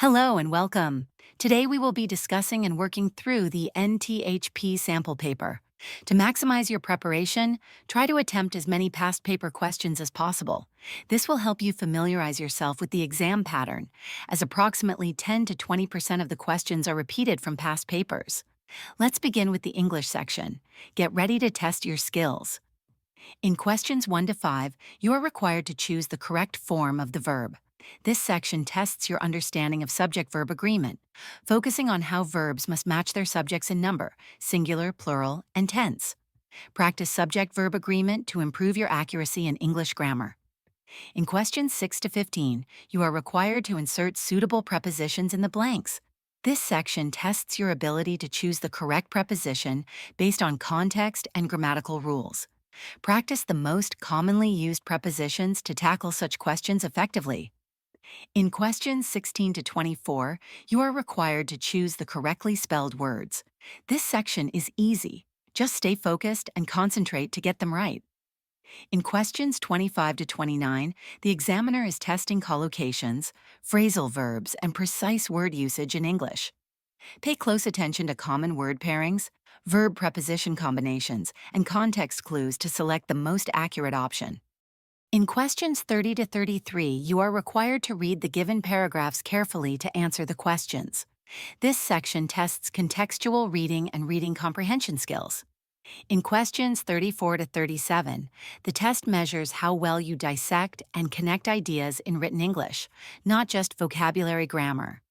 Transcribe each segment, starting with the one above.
Hello and welcome. Today we will be discussing and working through the NTHP sample paper. To maximize your preparation, try to attempt as many past paper questions as possible. This will help you familiarize yourself with the exam pattern, as approximately 10 to 20% of the questions are repeated from past papers. Let's begin with the English section. Get ready to test your skills. In questions 1 to 5, you are required to choose the correct form of the verb. This section tests your understanding of subject-verb agreement, focusing on how verbs must match their subjects in number, singular, plural, and tense. Practice subject-verb agreement to improve your accuracy in English grammar. In questions 6 to 15, you are required to insert suitable prepositions in the blanks. This section tests your ability to choose the correct preposition based on context and grammatical rules. Practice the most commonly used prepositions to tackle such questions effectively. In questions 16 to 24, you are required to choose the correctly spelled words. This section is easy. Just stay focused and concentrate to get them right. In questions 25 to 29, the examiner is testing collocations, phrasal verbs, and precise word usage in English. Pay close attention to common word pairings, verb-preposition combinations, and context clues to select the most accurate option. In questions 30 to 33, you are required to read the given paragraphs carefully to answer the questions. This section tests contextual reading and reading comprehension skills. In questions 34 to 37, the test measures how well you dissect and connect ideas in written English, not just vocabulary grammar.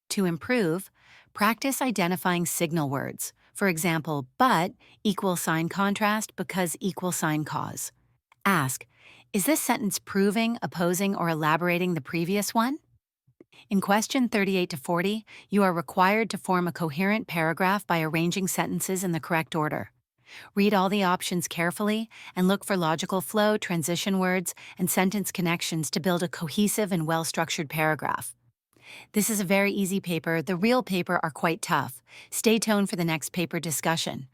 To improve, practice identifying signal words. For example, but equal sign contrast because equal sign cause. Ask, is this sentence proving, opposing, or elaborating the previous one? In question 38 to 40, you are required to form a coherent paragraph by arranging sentences in the correct order. Read all the options carefully and look for logical flow, transition words, and sentence connections to build a cohesive and well-structured paragraph. This is a very easy paper. The real paper are quite tough. Stay tuned for the next paper discussion.